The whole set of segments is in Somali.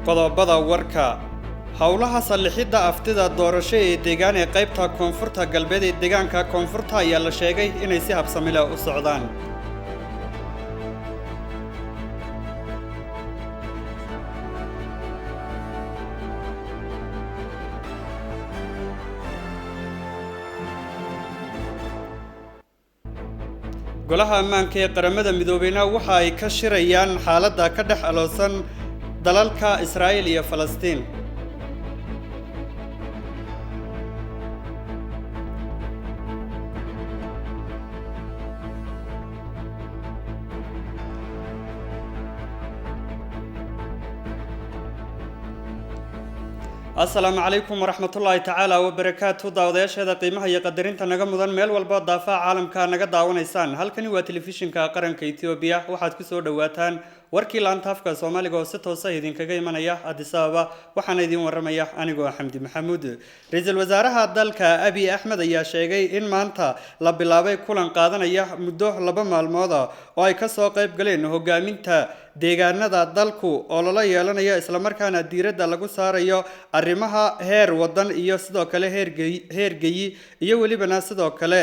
qodobada warka hawlaha salixidda aftida doorasho ee deegaan ee qaybta koonfurta galbeed ee deegaanka koonfurta ayaa la sheegay inay si habsami leh u socdaan golaha ammaanka ee qaramada midoobeyna waxa ay ka shirayaan xaaladda ka dhex aloosan dalalka Israa'iil iyo Falastiin السلام عليكم ورحمة الله تعالى وبركاته داودياشهدا qiimaha iyo qadarinta naga mudan meel walba daafaca caalamka naga daawanaysaan halkani waa telefishinka qaranka Itoobiya waxaad ku soo dhawaataan warkii laanta afka Soomaaliga oo si toos ah idinkaga imanaya Addis Ababa waxaan idin waramaya anigoo Xamdi Maxamuud ra'iisul wasaaraha dalka Abiy Ahmed ayaa sheegay in maanta la bilaabay kulan qaadanaya muddo 2 maalmood oo ay ka soo qayb galeen hogaaminta deegaanada dalku oo la yeelanayo isla markaana diiradda lagu saarayo arrimaha heer wadan iyo sidoo kale heer geeyi iyo waliba sidoo kale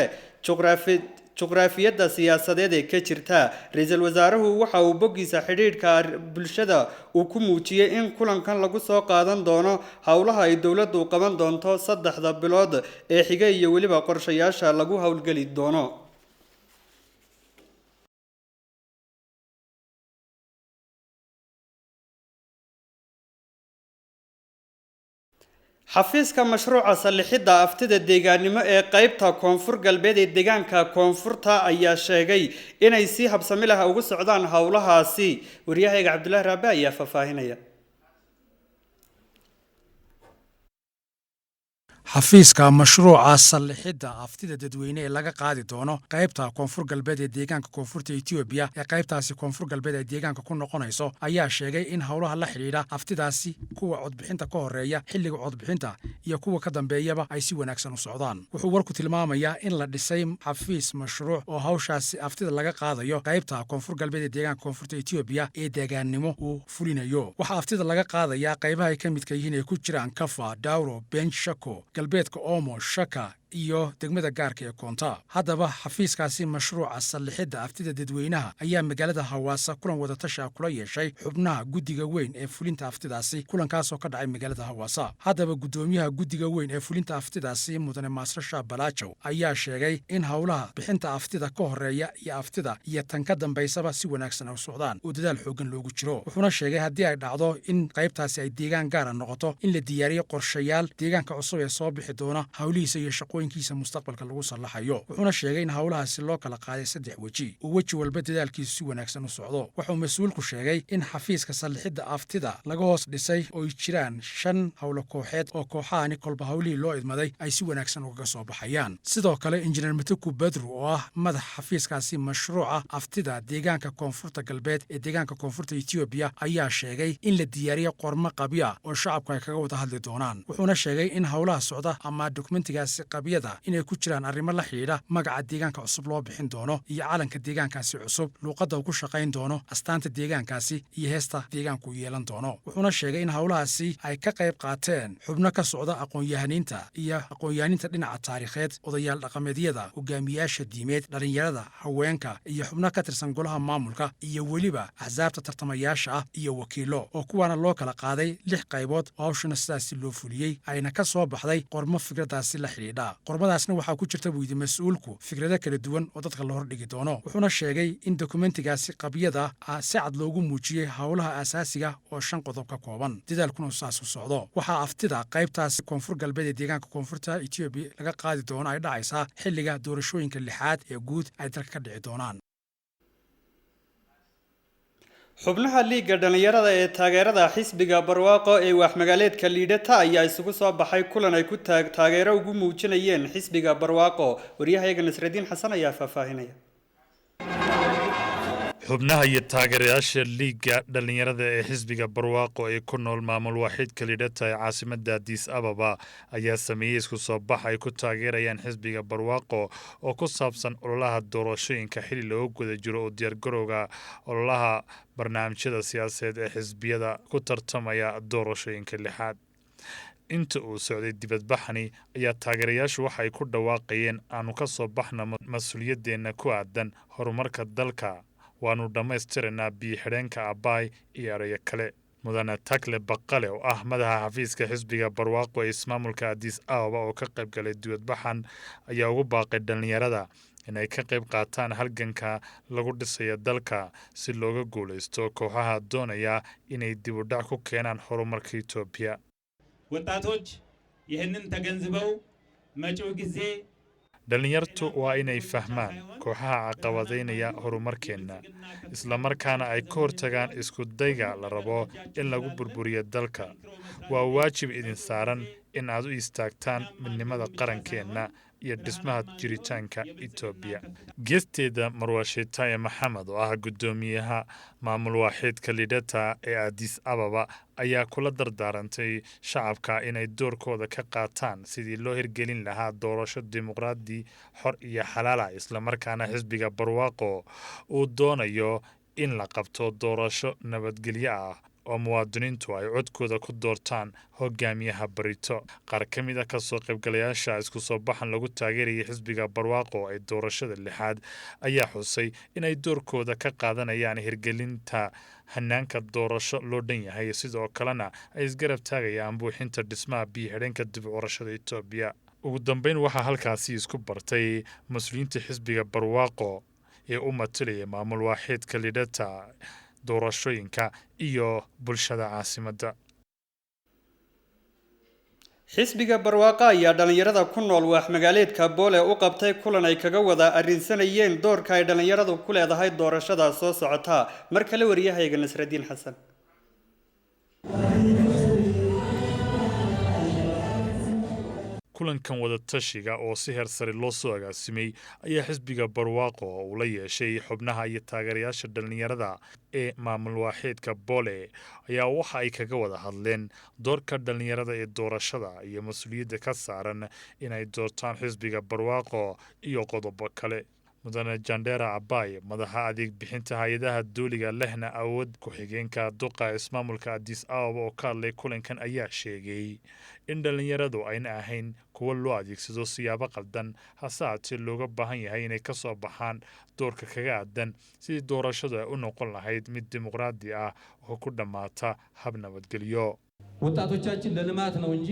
juqraafiyadda siyaasadeed ee ka jirta ra'iisul wasaaruhu waxa uu bogiisa xiriirka bulshada uu ku muujiyay in kulankan lagu soo qaadan doono hawlaha ay dawladdu qaban doonto 3 bilood ee xiga iyo waliba qorshayaasha lagu hawlgali doono xafiiska mashruuca salixidda aftida deegaanimo ee qaybta koonfur galbeed ee deegaanka koonfurta ayaa sheegay inay si habsami leh ugu socdaan hawlahaasi wariyahayga Cabdullaahi Raabe ayaa faafahinaya xafiiska mashruuca salixidda aftida dadweyne ee laga qaadi doono qaybta koonfur galbeed ee deegaanka koonfurta Itoobiya ee qaybtaasi koonfur galbeed ee deegaanka ku noqonayso ayaa sheegay in hawlaha la xiriira aftidaasi kuwa codbixinta ka horeeya xilliga codbixinta iyo kuwa ka dambeeyaba ay si wanaagsan u socdaan wuxuu warku tilmaamayaa in la dhisay xafiis mashruuc oo hawshaasi aftida laga qaadayo qaybta koonfur galbeed ee deegaanka koonfurta Itoobiya ee deegaanimo uu fulinayo waxa aftida laga qaadaya qaybaha ay ka midka yihiin ay ku jiraan Kafa Dawro Benshako galbeedka Omo Shaka iyo degmada gaarka ee Koonta haddaba xafiiskaasi mashruuca salixidda aftida dadweynaha ayaa magaalada Hawaasa kulan wada tashi kula yeeshay xubnaha guddiga weyn ee fulinta aftidaasi kulankaas oo ka dhacay magaalada Hawaasa haddaba gudoomiyaha guddiga weyn ee fulinta aftidaasi mudane Maasrasha Balaajow ayaa sheegay in hawlaha bixinta aftida ka horeeya iyo aftida iyo tan ka dambeysaba si wanaagsan u socdaan oo dadaal xoogan loogu jiro wuxuuna sheegay haddii ay dhacdo in qaybtaasi ay deegaan gaar ah noqoto in la diyaariyo qorshayaal deegaanka cusub ee soo bixi doona hawlihiisa iyo shaqooyinkiisa mustaqbalka lagu sallaxayo wuxuuna sheegay in hawlahaasi loo kala qaaday 3 waji oo waji walba dadaalkiisu si wanaagsan u socdo wuxuu mas'uulku sheegay in xafiiska salixidda aftida laga hoos dhisay oo jiraan 5 hawlo kooxeed oo kooxahani kolba hawlihii loo idmaday ay si wanaagsan uga soo baxayaan sidoo kale injineer Matuku Badru oo ah madax xafiiskaasi mashruuca aftida deegaanka koonfurta galbeed ee deegaanka koonfurta Itoobiya ayaa sheegay in la diyaariyo qormo qabiya oo shacabku ay kaga wada hadli doonaan wuxuuna sheegay in hawlaha socda ama dokumentigaasi qabiyada inay ku jiraan arrimo la xiriira magaca deegaanka cusub loo bixin doono iyo calanka deegaankaasi cusub luuqadda uu ku shaqayn doono astaanta deegaankaasi iyo heesta deegaanku yeelan doono wuxuuna sheegay in hawlahaasi ay ka qayb qaateen xubno ka socda aqoon-yahaninta dhinaca taariikheed odayaal dhaqameedyada hogaamiyaasha diimeed dhalinyarada haweenka iyo xubno ka tirsan golaha maamulka iyo weliba axsaabta tartamayaasha ah iyo wakiilo oo kuwaana loo kala qaaday 6 qaybood oo hawshana sidaasi loo fuliyey ayna ka soo baxday qormo fikradaasi la xiriidha qormadaasna waxaa ku jirta buu yidhi mas'uulku fikrado kala duwan oo dadka la hordhigi doono wuxuuna sheegay in dokumentigaasi qabyada si cad loogu muujiyey hawlaha asaasiga oo 5 qodob ka kooban dadaalkuna saas u socdo waxaa aftida qaybtaasi koonfur galbeed ee deegaanka koonfurta Itoobiya laga qaadi doono ay dhacaysaa xilliga doorashooyinka 6aad ee guud ay dalka ka dhici doonaan xubnaha liiga dhalinyarada ee taageerada xisbiga barwaaqo ee wax magaaleedka liidata ayaa isugu soo baxay kulan ay ku taageero ugu muujinayeen xisbiga barwaaqo wariyahayga Nasradiin Xasan ayaa faafahinaya xubnaha iyo taageerayaasha liiga dhalinyarada ee xisbiga barwaaqo ee ku nool maamul waaxidka lidhata ee caasimadda Addis Ababa ayaa sameeyay isku soo bax ay ku taageerayaan xisbiga barwaaqo oo ku saabsan ololaha doorashooyinka xilli loo guda jiro oo diyaargarowga ololaha barnaamijyada siyaasadeed ee xisbiyada ku tartamaya doorashooyinka lixaad. inta uu socday dibadbaxani ayaa taageerayaashu waxay ku dhawaaqayeen aanu ka soo baxna mas'uuliyaddeena ku aadan horumarka dalka. waanu dhammaystiranaa biyo-xidheenka Abaay iyo erayo kale. mudane Takle Baqale oo ah madaxa xafiiska xisbiga barwaaqo ee ismaamulka Addis Ababa oo ka qayb galay dibadbaxan ayaa ugu baaqay dhalinyarada inay ka qayb qaataan halganka lagu dhisayo dalka si looga guuleysto kooxaha doonaya inay dib u dhac ku keenaan horumarka Itoobiya. ወጣቶች ይህንን ተገንዝበው መጪው ጊዜ dhalinyartu waa inay fahmaan kooxaha caqabadaynaya horumarkeenna isla markaana ay ka hortagaan isku dayga la rabo in lagu burburiyo dalka. waa waajib idin saaran in aad u istaagtaan midnimada qarankeenna iyo dhismaha jiritaanka Itoobiya. geesteeda Marwashitaye Maxamed oo ah gudoomiyaha maamul waaxidka lidhata ee Addis Ababa ayaa kula dardaarantay shacabka inay doorkooda ka qaataan sidii loo hirgelin lahaa doorasho dimuqraadi xor iyo xalaal ah isla markaana xisbiga barwaaqo uu doonayo in la qabto doorasho nabadgelyo ah oo muwaadiniintu ay codkooda ku doortaan hogaamiyaha barito. qaar ka mid ah ka soo qaybgalayaasha isku soo baxan lagu taageerayay xisbiga barwaaqo ee doorashada lixaad ayaa xusay inay doorkooda ka qaadanayaan hirgelinta hanaanka doorasho loo dhan yahay sidoo kalena ay isgarab taagayaan buuxinta dhismaha biyo-xidheenka dib u curashada Itoobiya. ugu dambeyn waxaa halkaasi isku bartay mas'uuliyiinta xisbiga barwaaqo ee u matalaya maamul waaxidka lidhata doorashooyinka iyo bulshada caasimadda. xisbiga barwaaqo ayaa dhalinyarada ku nool waax magaaleedka Boole u qabtay kulan ay kaga wada arrinsanayeen doorka ay dhalinyaradu ku leedahay doorashada soo socota. mar kale wariyahayga Nasradiin Xasan. kulankan wada tashiga oo si heer sare loo soo agaasimay ayaa xisbiga barwaaqo uu la yeeshay xubnaha iyo taageerayaasha dhalinyarada ee maamul waaxidka Boole ayaa waxa ay kaga wada hadleen doorka dhalinyarada ee doorashada iyo mas'uuliyadda ka saaran inay doortaan xisbiga barwaaqo iyo qodobo kale. mudane Jandera Abaay madaxa adeeg bixinta hay'adaha dawliga lehna awood ku-xigeenka duqa ismaamulka Addis Ababa oo ka hadlay kulankan ayaa sheegay in dhalinyaradu ayna ahayn kuwa loo adeegsado siyaabo qaldan hase haatee looga baahan yahay inay ka soo baxaan doorka kaga aadan sidii doorashadu ay u noqon lahayd mid dimuqraadi ah oo ku dhammaata hab nabadgelyo. ወጣቶቻችን ለልማት ነው እንጂ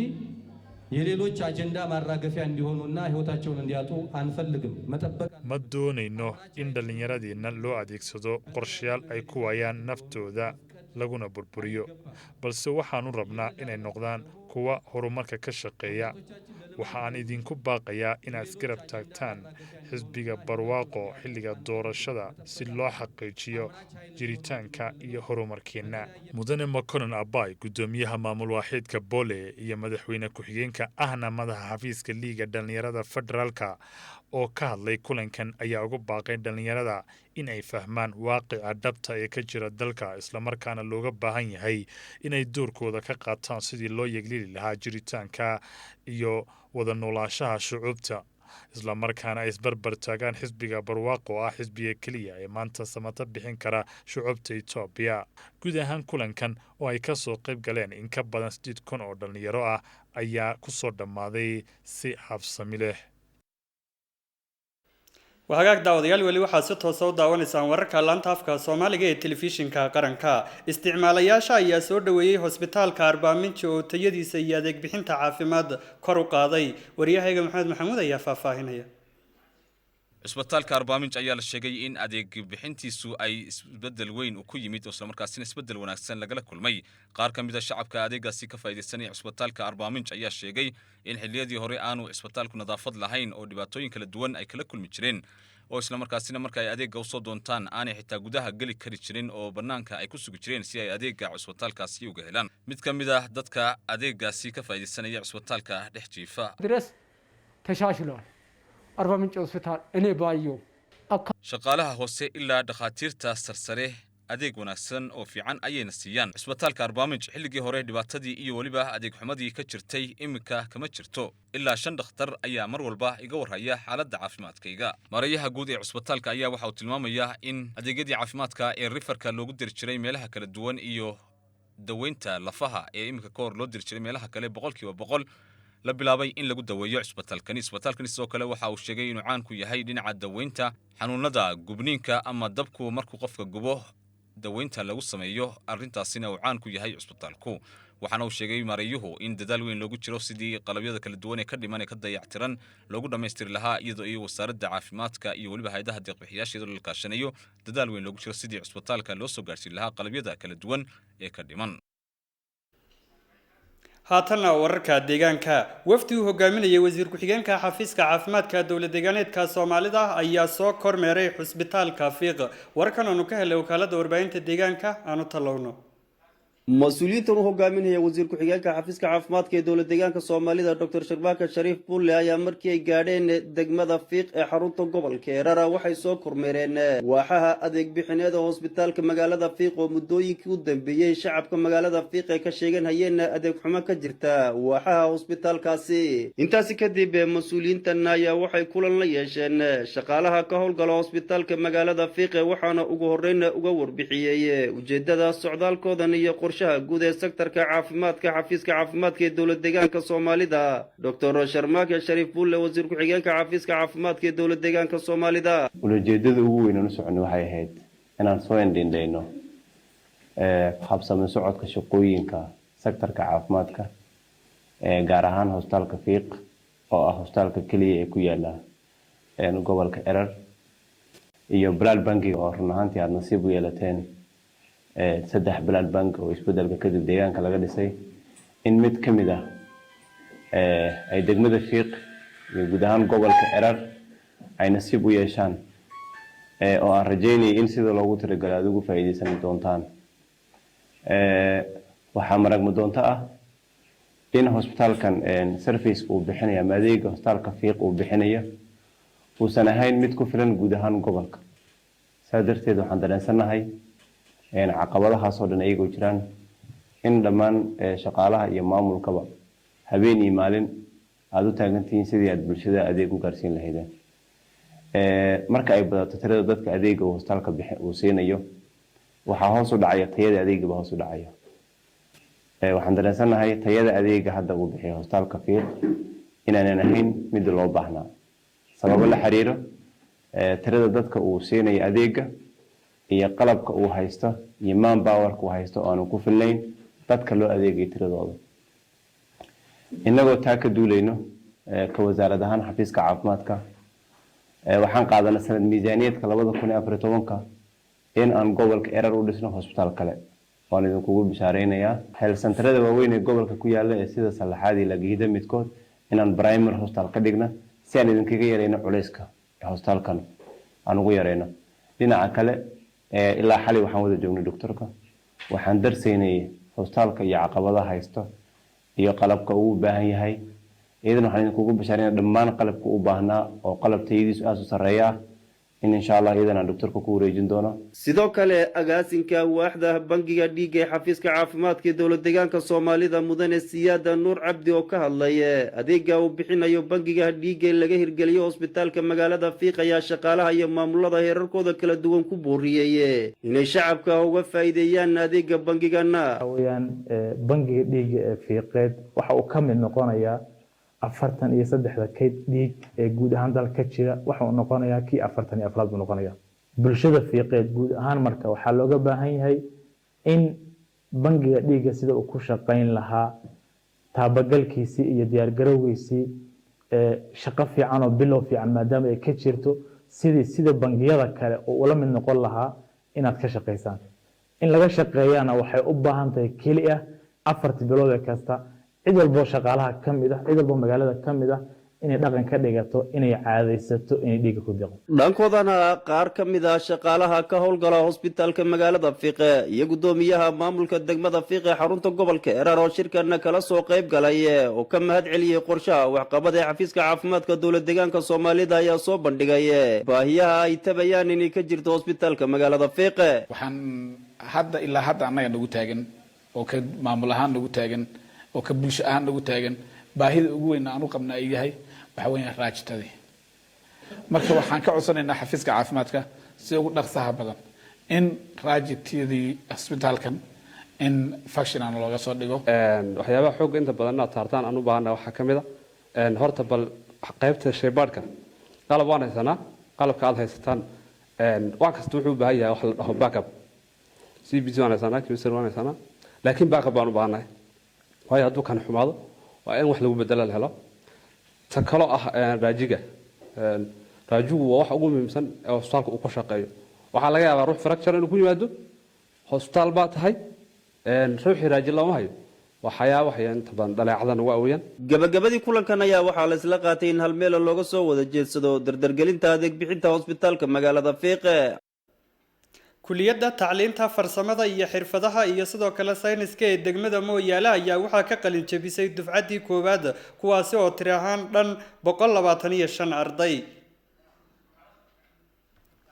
የሌሎች አጀንዳ ማራገፊያ እንዲሆኑና ህይወታቸውን እንዲያጡ አንፈልግም። መጠበቅ ma doonayno in dhalinyaradiina loo adeegsado qorshayaal ay ku waayaan naftooda laguna burburiyo balse waxaanu rabnaa inay noqdaan kuwa horumarka ka shaqeeya. waxaan idinku baaqayaa inaad isgarab taagtaan xisbiga barwaaqo xilliga doorashada si loo xaqiijiyo jiritaanka iyo horumarkeena. mudane Makonnen Abaay gudoomiyaha maamul waaxidka Boole iyo madaxweyne ku-xigeenka ahna madaxa xafiiska liiga dhalinyarada federaalka oo ka hadlay kulankan ayaa ugu baaqay dhalinyarada in ay fahmaan waaqica dhabta ee ka jira dalka isla markaana looga baahan yahay inay doorkooda ka qaataan sidii loo yeglili lahaa jiritaanka iyo wada noolaanshaha shucuubta isla markaana ay isbarbar taagaan xisbiga barwaaqo oo ah xisbiga keliya ee maanta samata bixin kara shucuubta Itoobiya. guud ahaan kulankan oo ay ka soo qayb galeen in ka badan 8,000 oo dhalinyaro ah ayaa ku soo dhammaaday si habsami leh. وهاجاك داوديال ولي waxaa si toos ah u daawanaysaan wararka laanta afka Soomaaliga ee telefishinka qaranka. isticmaalayaasha ayaa soo dhaweeyay hospitaalka Arbaaminjo oo tayadiisa iyo adeeg bixinta caafimaad kor u qaaday. wariyahayga Maxamed Maxamuud ayaa faahfaahinaya. isbitaalka Arbaaminjo ayaa la sheegay in adeeg bixintiisu ay isbedel weyn ku yimid oo isla markaasina isbedel wanaagsan laga kulmay. qaar ka mid ah shacabka adeegaasi ka faa'iideysanaya isbitaalka Arbaaminjo ayaa sheegay in xilliyadii hore aanu isbitaalku nadaafad lahayn oo dhibaatooyin kala duwan ay kala kulmi jireen oo isla markaasina marka ay adeega u soo doontaan aanay xitaa gudaha gali kari jirin oo banaanka ay ku sugi jireen si ay adeega isbitaalkaasi uga helaan. mid ka mid ah dadka adeegaasi ka faa'iideysanaya isbitaalka dhex jiifa ድረስ ተሻሽሏል። አርባምንጭ ሆስፒታል እኔ ባየው shaqaalaha hoose ilaa dhakhaatiirta sarsare adeeg wanaagsan oo fiican ayayna siiyaan. Cisbitaalka Arbaamij xilligii hore dhibaatadii iyo waliba adeeg xumadii ka jirtay imika kama jirto. ilaa 5 dhakhtar ayaa mar walba iga warhaya xaaladda caafimaadkayga. Maarayaha guud ee cisbitaalka ayaa waxa uu tilmaamayaa in adeegyadii caafimaadka ee rifarka loogu diri jiray meelaha kala duwan iyo daweynta lafaha ee imika ka hor loo diri jiray meelaha kale 100% la bilaabay in lagu daweeyo cisbitaalkani sidoo kale waxa uu sheegay inuu caan ku yahay dhinaca daweynta xanuunada gubniinka ama dabku markuu qofka gubo daweynta lagu sameeyo arrintaasina uu caan ku yahay cisbitaalku. waxaana uu sheegay maarayuhu in dadaal weyn loogu jiro sidii qalabyada kala duwan ee ka dhiman ee ka dayactiran loogu dhameystiri lahaa iyadoo ay wasaaradda caafimaadka iyo waliba hay'adaha deeq-bixiyaasha la kaashanayo dadaal weyn loogu jiro sidii cisbitaalka loo soo gaarsiin lahaa qalabyada kala duwan ee ka dhiman. haatanna wararka deegaanka wafdi uu hogaaminayay wasiir ku-xigeenka xafiiska caafimaadka dowlad deegaaneedka Soomaalida ayaa soo kormeeray xusbitaalka Fiiq warkan aanu ka helay wakaaladda warbaahinta deegaanka aanu talowno. مسؤولينتن hogaaminaya wasiir ku-xigeenka xafiiska caafimaadka ee dowlad deegaanka Soomaalida Dr. Sharbaaka Shariif Bulle ayaa markii ay gaadheen degmada Fiiq ee xarunta gobolka Erar waxay soo kormeereen waaxaha adeeg bixineed ee hospitaalka magaalada Fiiq oo muddooyinkii u dambeeyay shacabka magaalada Fiiq ay ka sheegeen hayeen adeeg xumo ka jirta waaxaha hospitaalkaasi. intaasi kadib mas'uuliyiintan ayaa waxay kulan la yeesheen shaqaalaha ka howlgala hospitaalka magaalada Fiiq waxaana ugu horeyn uga warbixiyay ujeedada socdaalkoodan iyo guud ee sektorka caafimaadka xafiiska caafimaadka ee dowlad deegaanka Soomaalida Dr. Sharmaake Shariif Bulle wasiir ku-xigeenka xafiiska caafimaadka ee dowlad deegaanka Soomaalida. ujeedada ugu weyn ee u soconay waxay ahayd inaan soo indhindhayno habsami socodka shaqooyinka sektorka caafimaadka gaar ahaan hospitaalka Fiiq oo ah hospitaalka kaliya ee ku yaala gobolka Erar iyo blood banking oo run ahaantii aad nasiib u yeelateen 3 blood bank oo isbeddelka kadib deegaanka laga dhisay in mid kamid ah ay degmada Fiiq iyo guud ahaan gobolka Erar ay nasiib u yeeshaan oo aan rajeynay in sida loogu talagalay aad ugu faa'iideysan doontaan. waxa maragmo doonta ah in hospitaalkan service uu bixinayo adeega hospitaalka Fiiq uu bixinayo uusan ahayn mid ku filan guud ahaan gobolka. saadarteed waxaan dareensanahay caqabadahaas oo dhan ayagu jiraan in dhammaan shaqaalaha iyo maamulkaba habeen iyo maalin aad u taagantihiin sidii aad bulshada adeeg u gaarsiin lahaydeen. marka ay badato tirada dadka adeega uu hospitaalka uu siinayo waxaa hoos u dhacaya tayada adeega hoos u dhacaya. waxaan dareensanahay tayada adeega hadda uu bixiyo hospitaalka Fiiq inaanan ahayn mid loo baahnaa sababo la xiriiro tirada dadka uu siinayo adeega iyo qalabka uu haysto iyo manpowerka uu haysto oo aan ku filnayn dadka loo adeegay tiradooda. inagoo taa ka duulayno ka wasaaradda ahaan xafiiska caafimaadka waxaan qaadanay sanad miisaaniyadka 2014 in aan gobolka Erar u dhisno hospitaal kale. waan idinkugu bishaareynaya health centerada waaweyn ee gobolka ku yaala ee sida Salaxaadi Lagiida midkood inaan primary hospital ka dhigna si aan idinkaga yareyno culayska hospitaalkan aan ugu yareyno. dhinaca kale ilaa xalay waxaan wada joognay doctorka waxaan darsaynay hospitaalka iyo caqabadaha haysto iyo qalabka uu u baahan yahay. idan waxaan idinkugu bishaareynaa dhammaan qalabka u baahnaa oo qalab tayadiisu aad u sareeya in insha Allah idana doctorka ku wareejin doono. sidoo kale agaasinka waaxda bangiga dhiigga ee xafiiska caafimaadka ee dowlad deegaanka Soomaalida mudane Siyaada Nuur Cabdi oo ka hadlay adeega uu bixinayo bangiga dhiigga laga hirgeliyo hospitaalka magaalada Fiiq ayaa shaqaalaha iyo maamulada heerarkooda kala duwan ku booriyay inay shacabka uga faa'iideeyaan adeega bangigana. bangiga dhiigga ee Fiiqeed waxa uu ka mid noqonayaa 43 kayd dhiig ee guud ahaan dalka jira waxa uu noqonayaa kii 44 buu noqonayaa. bulshada Fiiqeed guud ahaan marka waxa looga baahan yahay in bangiga dhiigga sida uu ku shaqeyn lahaa taabagalkiisii iyo diyaar garowgiisii shaqo fiican oo bilow fiican maadaama ay ka jirto sida bangiyada kale oo ula mid noqon lahaa inaad ka shaqeysaan. in laga shaqeeyana waxay u baahan tahay kaliya 4 bilood kasta cid walba shaqaalaha kamid ah cid walba magaalada kamid ah inay dhaqan ka dhigato inay caadaysato inay dhiigga ku deeqo. dhankoodana qaar ka mid ah shaqaalaha ka howlgala hosbitaalka magaalada fiiqe iyo gudoomiyaha maamulka degmada fiiqe xarunta gobolka erar oo shirkana kala soo qayb galay oo ka mahad celiyay qorshaha waxqabad ee xafiiska caafimaadka dowlad deegaanka Soomaalida ayaa soo bandhigay baahiyaha ay tabayaan inay ka jirto hosbitaalka magaalada fiiqe. waxaan hadda ilaa hadda anaga nagu taagan oo ka maamul ahaan nagu taagan oo ka bulsho ahaan nagu taagan baahida ugu weyn aan u qabnaa ay yahay waxa weeye raajitadii. marka waxaan ka codsanaynaa xafiiska caafimaadka si ugu dhaqsaha badan in raajitadii hosbitaalkan in functional looga soo dhigo. waxyaabaha xoog inta badan aad saartaan aan u baahanahay waxaa ka mid ah horta bal qaybta shaybaadhka qalab waan haysanaa qalabka aad haysataan wax kasta wuxuu u baahan yahay wax la dhaho backup CBC waan haysanaa QSR waan haysanaa laakiin backup baan u baahanahay waayo hadduu kan xumaado waa in wax lagu bedelo la helo. tan kaloo ah raajiga raajigu waa wax ugu muhiimsan ee hosbitaalka uu ka shaqeeyo. waxaa laga yaabaa ruux fracture inuu ku yimaado hosbitaal baa tahay ruuxii raaji lama hayo waxyaabo inta badan dhaleecadan uga awooyaan. gabagabadii kulankan ayaa waxaa la isla qaatay in hal meel looga soo wada jeedsado dardargelinta adeeg bixinta hosbitaalka magaalada fiiqe. kuliyadda tacliinta farsamada iyo xirfadaha iyo sidoo kale sayniska ee degmada Mooyaale ayaa waxaa ka qalin jabisay dufcadii koowaad kuwaasi oo tiri ahaan dhan 125 arday.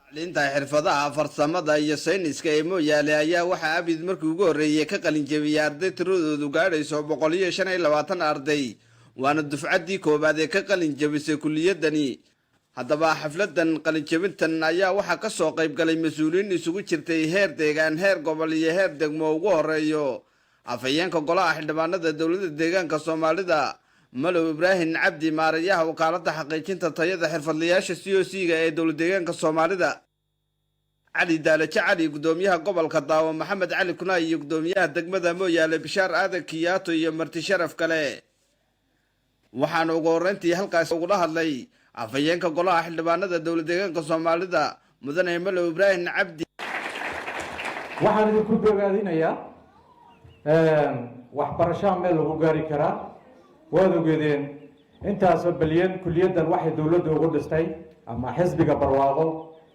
tacliinta xirfadaha farsamada iyo sayniska ee Mooyaale ayaa waxaa abid markii ugu horeeyay ka qalin jabiyay arday tiradoodu gaadhayso 125 arday waana dufcadii koowaad ee ka qalin jabisay kuliyadani. haddaba xafladan qalin jabintan ayaa waxaa ka soo qayb galay mas'uuliyiin isugu jirtay heer deegaan heer gobol iyo heer degmo ugu horeeyo afayeenka golaha xildhibaanada dowladda deegaanka Soomaalida Malow Ibrahim Cabdi Maariyaha wakaaladda xaqiijinta tayada xirfadlayaasha COC-ga ee dowladda deegaanka Soomaalida Ali Daalaje Cali gudoomiyaha gobolka Daawo Maxamed Cali Kunay iyo gudoomiyaha degmada Mooyaale Bishaar Aadan Kiyaato iyo marti sharaf kale waxaan ugu horeyntii halkaas ugu hadlay afayeenka golaha xildhibaanada dowladda deegaanka Soomaalida mudane Malow Ibrahim Cabdi. waxaan idinku bogaadinayaa waxbarasho meel lagu gaari karaa waad ogeedeen intaasoo balyan kuliyaddan waxay dowladda ugu dhistay ama xisbiga barwaaqo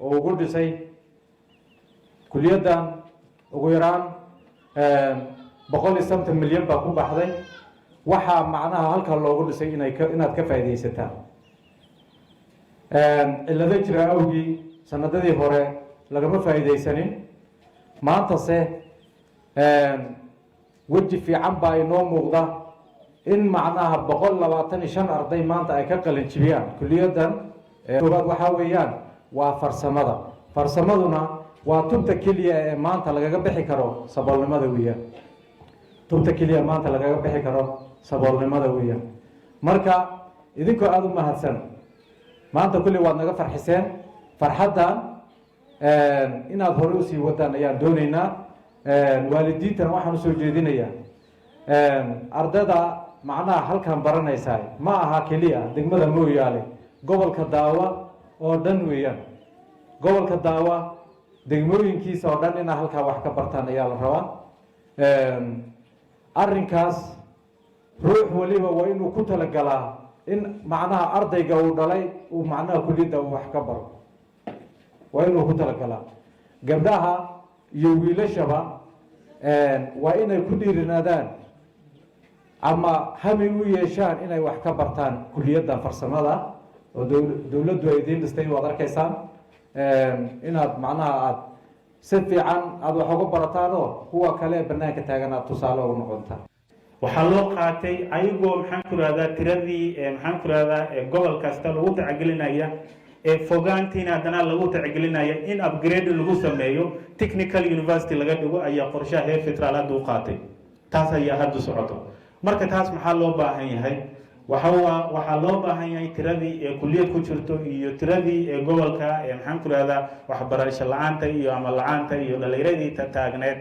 oo ugu dhisay kuliyaddan ugu yaraan 150 milyan baa ku baxday. waxaa macnaha halka loogu dhisay inaad ka faa'iidaysataan cilado jira awgii sanadadii hore lagama faa'iidaysanin maantase weji fiican baa inoo muuqda in macnaha 125 arday maanta ay ka qalin jibiyaan kuliyaddan. koowaad waxaa weeyaan waa farsamaduna waa tubta keliya ee maanta lagaga bixi karo saboolnimada weeyaan. tubta keliya maanta lagaga bixi karo saboolnimada weeyaan. marka idinkoo aada u mahadsan maanta kulli waad naga farxiseen farxaddan inaad hore usii wadaan ayaan doonaynaa. waalidiintana waxaan usoo jeedinayaa ardayda macnaha halkan baranaysaa ma aha keliya degmada Mooyaale gobolka Daawa oo dhan weeyaan. gobolka Daawa degmooyinkiisa oo dhan inaa halkaa wax ka bartaan ayaa la rabaa. arrinkaas ruux waliba waa inuu ku talagalaa in macnaha ardayga uu dhalay uu macnaha kuliyadda wax ka baro waa inuu ku talagalaa. gabdhaha iyo wiilashaba waa inay ku dhiirinaadaan ama hami u yeeshaan inay wax ka bartaan kuliyadda farsamada oo dowladdu ay idiin dhistay waad arkaysaan inaad macnaha aad si fiican aad wax uga barataan oo kuwa kale bannaanka taagan aad tusaale ugu noqontaan. waxaa loo qaatay ayagoo maxaan ku rahdaa tiradii maxaan ku rahdaa gobol kasta lagu tacagelinaya fogaantiina haddana lagu tacagelinaya in upgrade lagu sameeyo technical university laga dhigo ayaa qorshaha heer federaal hadda u qaatay. taas ayaa hadda socoto. marka taas maxaa loo baahan yahay waxaa loo baahan yahay tiradii kuliyad ku jirto iyo tiradii gobolka maxaan ku rahdaa waxbarasho la-aanta iyo ama la-aanta iyo dhalinyaradii taagneed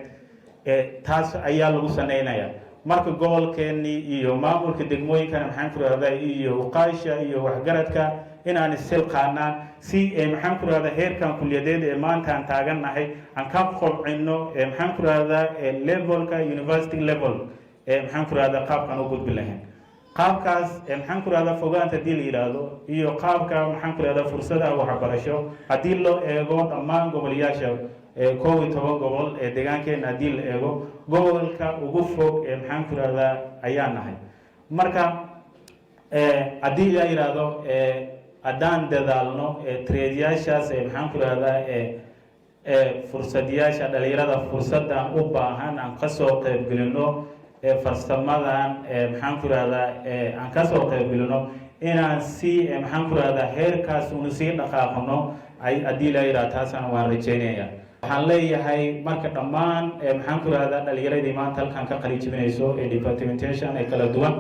taas ayaa lagu sameynaya. marka gobolkeennii iyo maamulka degmooyinkana maxaan ku rahdaa iyo uqaasha iyo waxgaradka inaan isilqaanaan si maxaan ku rahdaa heerkan kuliyadeed ee maanta aan taagannahay aan ka qobcino maxaan ku rahdaa levelka university level maxaan ku rahdaa qaabkan u gudbi lahayn. qaabkaas maxaan ku rahdaa fogaanta haddii la yidhaahdo iyo qaabka maxaan ku rahdaa fursadaha waxbarasho haddii loo eego dhammaan gobolyaasha 11 gobol ee deegaankeena haddii la eego gobolka ugu fog ee maxaan ku rahdaa ayaa nahay marka haddii la yidhaahdo haddaan dadaalno tradeyaashaas maxaan ku rahdaa fursadayaasha dhalinyarada fursaddan u baahan aan kasoo qaybgelino farsamadan maxaan ku rahdaa aan kasoo qaybgelino inaan si maxaan ku rahdaa heerkaas unu sii dhaqaaqno haddii la yidhaahdo taasaan waan rajeynaya waxaan leeyahay marka dhammaan maxaan ku rahdaa dhalinyaradii maanta halkan ka qalijibinayso departmentation ee kala duwan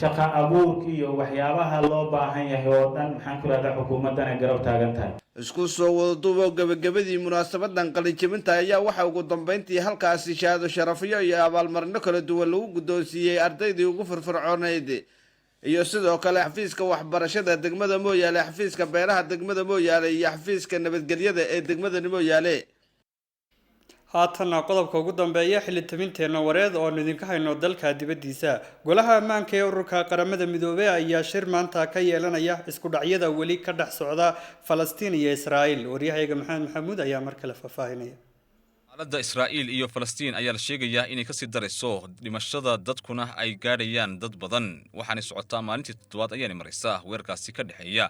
shaqa abuurka iyo waxyaabaha loo baahan yahay oo dhan maxaan ku rahdaa xukuumaddan ay garab taagan tahay isku soo wadaduubo gabagabadii munaasabadan qalinjabinta ayaa waxa ugu dambeyntii halkaasi shahaado sharafyo iyo abaalmarino kala duwan lagu guddoonsiiyey ardaydii ugu firfircooneyd iyo sidoo kale xafiiska waxbarashada degmada Mooyaale xafiiska beeraha degmada Mooyaale iyo xafiiska nabadgelyada ee degmada Mooyaale haatana qodobka ugu dambeeya xilitabinteena wareed oo idinka hayno dalka dibadiisa golaha ammaanka ee ururka qaramada midoobay ayaa shir maanta ka yeelanaya isku dhacyada wali ka dhex socda Falastiin iyo Israa'iil wariyahayga Maxamed Maxamuud ayaa mar kale faafahinaya xaaladda Israa'iil iyo Falastiin ayaa la sheegayaa inay ka sii darayso dhimashada dadkuna ay gaadhayaan dad badan waxaana socotaa maalintii toddobaad ayay maraysaa weerarkaasi ka dhaxeeya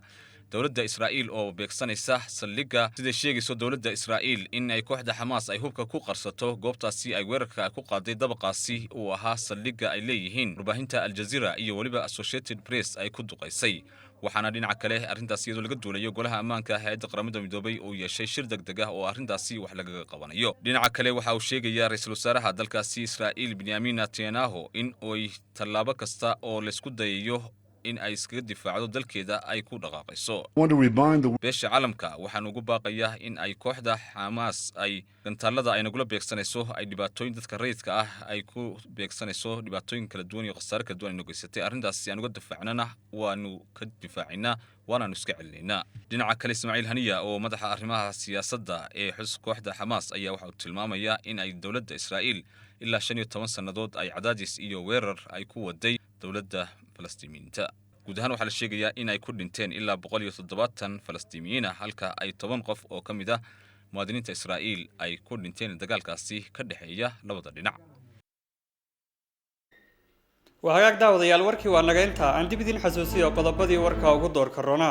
dowladda Israa'iil oo beegsanaysa saldhigga sida sheegayso dowladda Israa'iil in ay kooxda Hamas ay hubka ku qarsato goobtaasi ay weerarka ku qaaday dabaqaasi uu ahaa saldhigga ay leeyihiin warbaahinta Al Jazeera iyo waliba Associated Press ay ku duqaysay waxaana dhinaca kale arrintaasi iyadoo laga duulayo golaha ammaanka hay'adda qaramada midoobay oo yeeshay shir degdeg ah oo arrintaasi wax laga qabanayo dhinaca kale waxa uu sheegaya ra'iisul wasaaraha dalkaasi Israa'iil Benjamin Netanyahu in ay tallaabo kasta oo la isku dayayo in ay iskaga difaacdo dalkeeda ay ku dhaqaaqayso beesha caalamka waxaan ugu baaqayaa in ay kooxda Hamas ay gantaalada ay nagula beegsanayso ay dhibaatooyin dadka rayidka ah ay ku beegsanayso dhibaatooyin kala duwan iyo khasaare kala duwan ay nogeysatay arrintaasi aan uga difaacnana waanu ka difaacinaa waanaanu iska celinaynaa dhinaca kale Ismaaciil Haniya oo madaxa arrimaha siyaasadda ee kooxda Hamas ayaa waxa uu tilmaamayaa in ay dowladda Israa'iil ilaa 15 sanadood ay cadaadis iyo weerar ay ku waday dowladda Falastiiniyiinta guud ahaan waxaa la sheegayaa in ay ku dhinteen ilaa 170 Falastiiniyiin ah halka ay 10 qof oo ka mid ah muwaadiniinta Israa'iil ay ku dhinteen dagaalkaasi ka dhaxeeya labada dhinac وهاك داود يا الوركي وانا انت عندي بدين حسوسية قضبضي وركا وقدور كورونا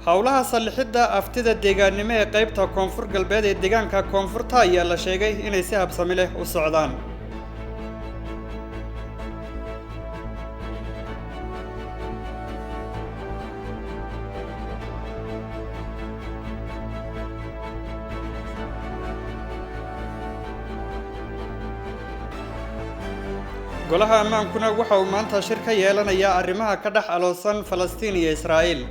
hawlaha salixidda aftida deegaannimo ee qaybta koonfur galbeed ee deegaanka koonfurta ayaa la sheegay inay si habsami leh u socdaan golaha ammaankuna waxa uu maanta shir ka yeelanayaa arrimaha ka dhex aloosan Falastiin iyo Israa'iil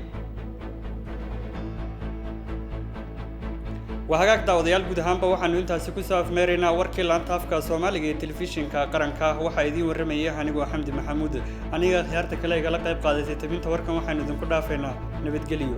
وهاجاك داوديال جود هامبا وحنو أنت سكوسا في مارينا وركي لانتافكا سومالي تلفزيون كقرنكا وحيدي ورمية هنيجو حمد محمود أنا خيارتك لا يقلق قيب قادة تبين توركم وحنو ذن كدا فينا نبت قليو